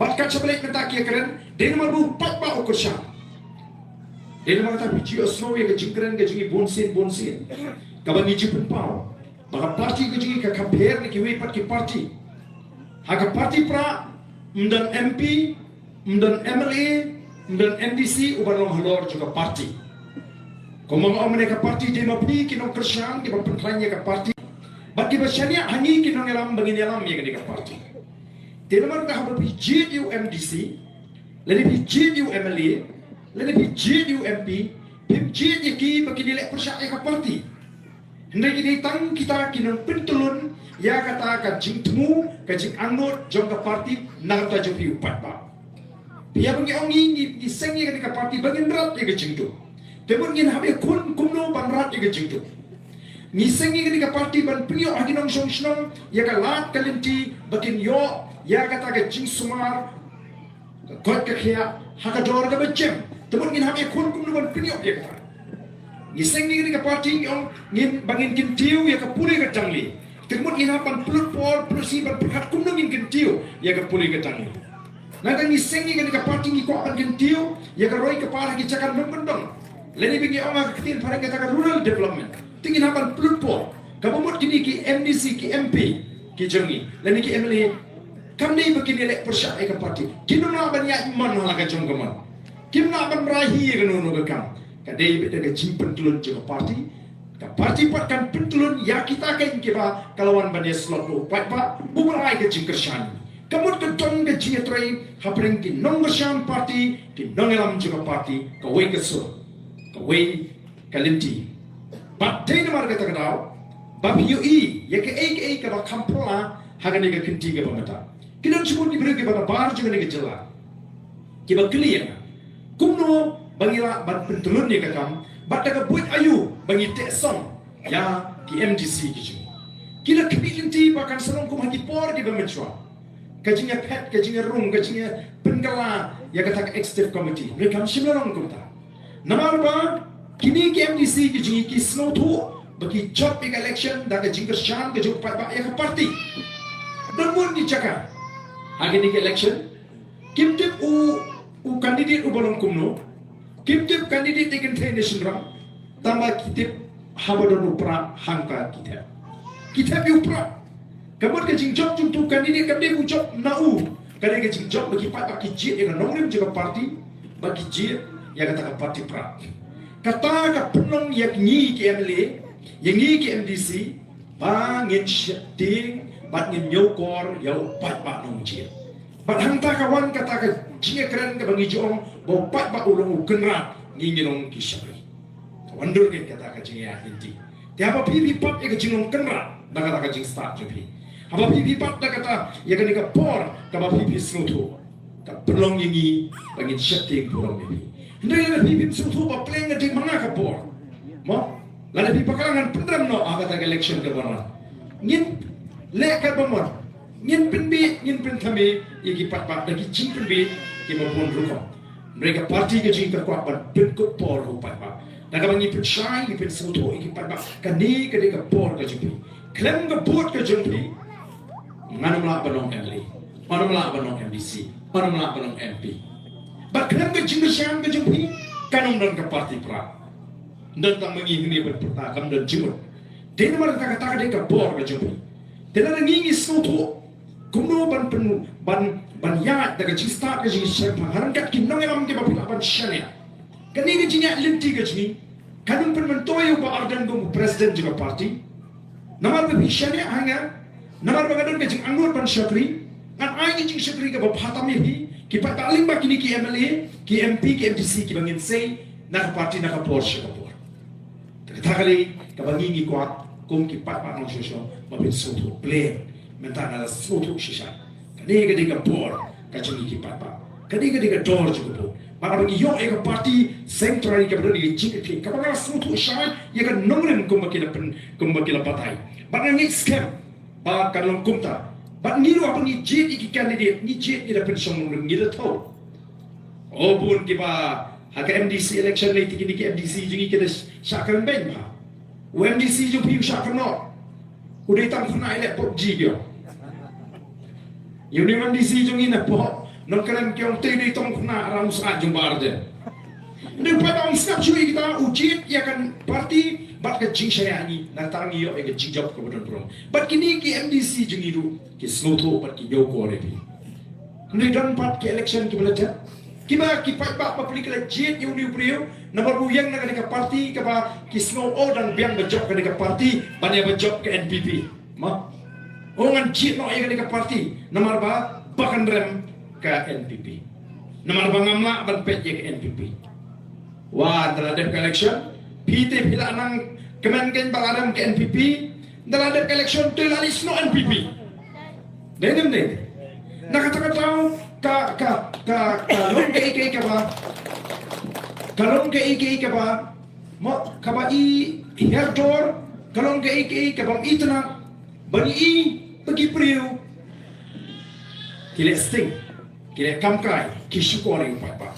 Batkat sebalik kata kia keren, dia nama bu pat ba ukur syam. Dia nama kata biji osno ya ke jingkeren ke jingi bonsin. Kaban ni jipun pau. Maka parti ke jingi ke kamper ni kiwe pat ki parti. Haka parti pra mdan MP, mdan MLA, mdan MDC uban long halor juga parti. Kau mga mereka parti dia mapi kinong kersyang di penklanya ke parti. Bagi basyanya hangi kinong elam bagi elam ya ke parti. Dia nama kata habar pi JU MDC, lalu pi JU MLA, lalu pi JU MP, pi JU ki bagi dia lek persyak ke parti. Hendak kita tang kita kinong pentulun ya kata kajing temu kajing angot jong ke parti nak tajuk pi upat ba. Pia bagi ongi ni sengi ke parti bagi berat ya kajing tu. Tebun ngin habe kun kumno banrat ya kajing tu. Ni sengi ke parti ban penyo aginong song ya ka lat kalinti bakin yo ya kata kajing sumar kot ke khia haka dor ke becem. Tebun ngin habe kun kumno ban penyo ya kata. Ngiseng ni ke parti ngin bangin kintiu ya ke puli ke jangli. Tengmut ngin hapan pelut pol pelusi ban perkat kumno ngin kintiu ya ke puli ke jangli. Nada ngiseng ni ke parti ngi ko akan kintiu ya ke roi kepala ki cakan membendong. Leni bingi onga ketin pada kata rural development. Tingin hapan pelut pol. Kabumut kini ki MDC ki MP ki jangi. Leni ki MLA kami begini lek persyak ke parti. Kinuna ban ya iman hala ka jong kaman. Kimna ban merahi ke nunu ke kam. Kadai beda ke jimpen tulun juga parti. Ka parti patkan pentulun ya kita kan kiba kalawan bandia slot lo pat pa buburai ke jingkershan. Kamut ke tong ke jiatrai hapring ki nong bersam parti ki nong elam juga parti ka wei ke so. Ka wei kalinti. Bat dai na marga takadau. Bab UI ya ke ka ba kampola hagani ke kinti ke bamata. Kinan cuma ni beri ke ba bar juga ni ke jela. Kiba clear. Kumno bangira ban pentulun ni kakam bat daga buat ayu bangi tek song ya ki MDC ki kila kibinti bahkan serong kum haki por di bamenchwa kajinya pet kajinya rung kajinya penggala ya kata executive committee mereka simlarong kum ta namar ba kini ki MDC ki snow tu bagi job election daga jingker shan ke jok ba ya ka parti namun di cakap hari ni election kimtip u kandidat u bolong kumno Kitip kandidat ikan nation ram, tambah kitip habadonu pra hangka kita. Kita piu pra. Kamu kecing job tu kandidat kami ku job nau. Kadang kecing job bagi bagi jit yang nongrim juga parti bagi jit yang kata parti pra. Kata ke penong yang ni ke MLA, yang ni ke MDC, bangin setting, bangin nyokor, yau pat nong jit. Hangta kawan kata ke jia keren ke bangi jong bopat ba ulung kenra ngingilong kisari. Wandur ke kata ke jia inti. Tiapa pipi pat ke jingong kenra da kata ke jing start jepi. Apa pipi pat da kata ya ke nika por ka ba pipi snutu. Ka pelong yingi bangi setting purong pipi. Ndai le pipi snutu ba pleng ngati manga ka por. Mo la le pipi pakalangan pendram no kata ke election ke bona. Ngin le ka bomor. Ngin pen kami iki pat lagi jing penbi ki mapun ruko mereka parti ke jing kuat ban pen ko por ho pat daga bangi pen shai ki pen soto iki pat kani ke de ka por ke jing klem ke bot ke jing manam la banong MLA manam la banong MDC manam la banong MP ba klem ke jing sham ke jing kanong dan ke parti pra dan tak mengi ni berpertakam dan jing den mar ta kata de ka por ke jing den ada ngingi soto kumno ban ya daga cista ke jing sepa harangkat kinong elam ke bapila ban shania kani ke jinya linti ke jing kanung pen mentoyo ba ardan go president juga parti namar be shania hanga namar ba gadon ke jing angur ban syakri kan ai ke jing syakri ke ba phatam hi ki pa taling ba kini ki MLA ki MP ki MDC ki bangin sei na parti na ka por shakapor takali ka bangingi ko kum ki pa nong shosho mabit soto play mentana la soto shisha kadega dega por kacungi ki papa kadega dega dor juga po para bagi yo eka parti central ke berani jing ke kabanga soto sha ya kan nongren kumbakila patai bang ni scam ba kalong kumta ba ni ro apa ni jet iki candidate ni jet ni dapat song ngi da tau oh bun ki ba haka MDC election ni tiki ki MDC jingi ke syakran ben ba MDC ju piu syakran no udah tam khna ile pop ji yo Yuni MDC jong ina po non keren kyong te ni tong na ram sa jumbar de ni pa dong snap chui kita ujit ya kan parti bat ke jing saya ni na tang yo e ke jing job ko don prom bat kini ki MDC jing idu ki snoto bat ki yo ko re bi ni don pat ki election ki belajar kiba ki pat ba public la jet yu ni priyo nomor bu yang na ka parti ka ba ki snow o dan biang ba job ka parti ban ya ba job ke NPP ma ongan jet no ya ka parti nomor ba bahkan rem ke NPP nomor ba ngamla ban pet ke NPP wah terhadap election PT pila nang kemenken balaram ke NPP terhadap election tu lalis no NPP denem ne nakata-kata kalong ke ike ka ba kalong ke ike ka ba mo ka ba i herdor kalong ke ike ka ba itna bani i pergi priu kile sting kile kamkai kishukore pa